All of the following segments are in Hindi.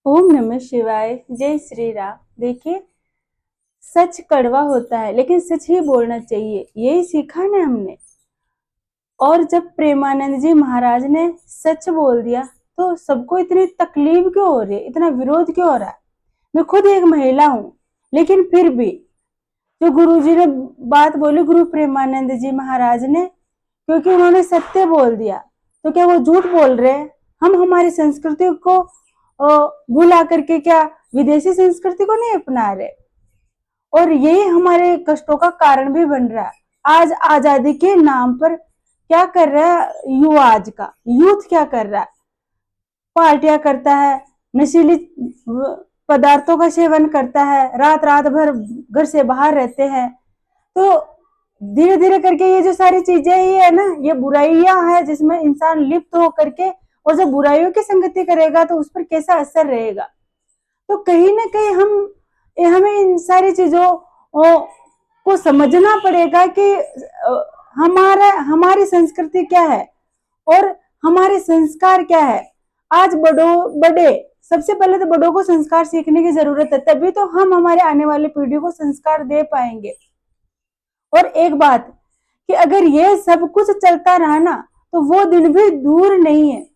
ओम नमः शिवाय। जय श्री राम। देखिए, सच कड़वा होता है लेकिन सच ही बोलना चाहिए, यही सीखा ना हमने। और जब प्रेमानंद जी महाराज ने सच बोल दिया तो सबको इतनी तकलीफ क्यों हो रही है, इतना विरोध क्यों हो रहा है। मैं खुद एक महिला हूं, लेकिन फिर भी जो गुरु जी ने बात बोली, गुरु प्रेमानंद जी महाराज ने, क्योंकि उन्होंने सत्य बोल दिया, तो क्या वो झूठ बोल रहे हैं? हम हमारी संस्कृति को भुला करके क्या विदेशी संस्कृति को नहीं अपना रहे? और यही हमारे कष्टों का कारण भी बन रहा है। आज आजादी के नाम पर क्या कर रहा है युवा, आज का यूथ क्या कर रहा है? पार्टियां करता है, नशीली पदार्थों का सेवन करता है, रात रात भर घर से बाहर रहते हैं। तो धीरे धीरे करके ये जो सारी चीजें ही है ना, ये बुराइयां है जिसमें इंसान लिप्त हो करके, और जब बुराइयों की संगति करेगा तो उस पर कैसा असर रहेगा। तो कहीं ना कहीं हमें इन सारी चीजों को समझना पड़ेगा कि हमारी संस्कृति क्या है और हमारे संस्कार क्या है। आज बड़े सबसे पहले तो बड़ों को संस्कार सीखने की जरूरत है, तभी तो हम हमारे आने वाली पीढ़ी को संस्कार दे पाएंगे। और एक बात कि अगर ये सब कुछ चलता रहा ना, तो वो दिन भी दूर नहीं है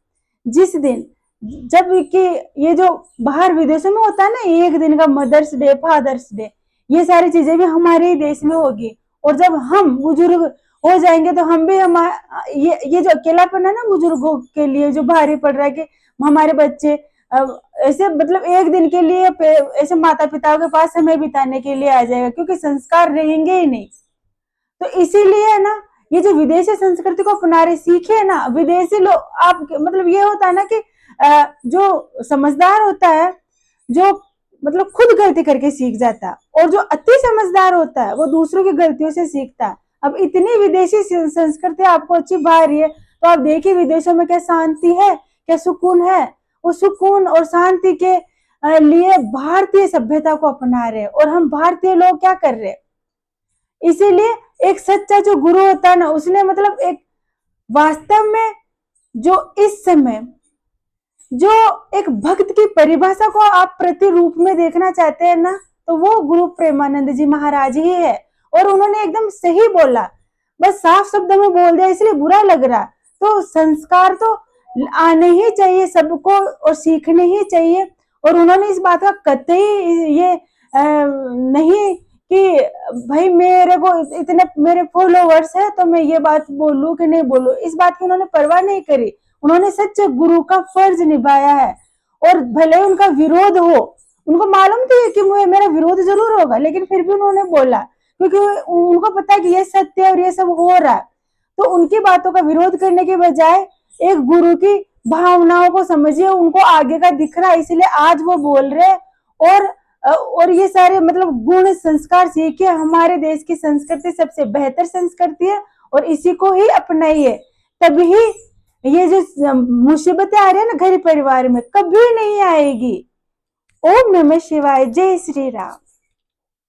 जिस दिन जब कि ये जो बाहर विदेशों में होता है ना, एक दिन का मदर्स डे, फादर्स डे, ये सारी चीजें भी हमारे ही देश में होगी। और जब हम बुजुर्ग हो जाएंगे तो हम भी ये जो अकेलापन है ना बुजुर्गों के लिए जो भारी पड़ रहा है कि हमारे बच्चे ऐसे मतलब एक दिन के लिए ऐसे माता पिता के पास समय बिताने के लिए आ जाएगा, क्योंकि संस्कार रहेंगे ही नहीं। तो इसीलिए है ना, ये जो विदेशी संस्कृति को अपना रहे, सीखे ना विदेशी लोग। आप मतलब ये होता है ना कि जो समझदार होता है, जो मतलब खुद गलती करके सीख जाता है, और जो अति समझदार होता है वो दूसरों की गलतियों से सीखता है। अब इतनी विदेशी संस्कृति आपको अच्छी भा रही है, तो आप देखिए विदेशों में क्या शांति है, क्या सुकून है। वो सुकून और शांति के लिए भारतीय सभ्यता को अपना रहे हैं, और हम भारतीय लोग क्या कर रहे हैं? इसीलिए एक सच्चा जो गुरु होता है ना, उसने मतलब एक वास्तव में जो इस समय जो एक भक्त की परिभाषा को आप प्रतिरूप में देखना चाहते हैं ना, तो वो गुरु प्रेमानंद जी महाराज ही है। और उन्होंने एकदम सही बोला, बस साफ शब्दों में बोल दिया, इसलिए बुरा लग रहा। तो संस्कार तो आने ही चाहिए सबको और सीखने ही चाहिए। और उन्होंने इस बात का कतई ये नहीं कि भाई मेरे को इतने मेरे फॉलोवर्स है तो मैं ये बात बोलूं कि नहीं बोलूं, इस बात की उन्होंने परवाह नहीं करी। उन्होंने सच्चे गुरु का फर्ज निभाया है। और भले उनका विरोध हो, उनको मालूम थी कि मेरा विरोध जरूर होगा, लेकिन फिर भी उन्होंने बोला, क्योंकि उनको पता है कि ये सत्य है और ये सब हो रहा है। तो उनकी बातों का विरोध करने के बजाय एक गुरु की भावनाओं को समझिए, उनको आगे का दिख रहा है, इसलिए आज वो बोल रहे हैं। और ये सारे मतलब गुण संस्कार सीखिए। हमारे देश की संस्कृति सबसे बेहतर संस्कृति है, और इसी को ही अपनाइए, तभी ये जो मुसीबतें आ रही है ना घर परिवार में, कभी नहीं आएगी। ओम नमः शिवाय। जय श्री राम।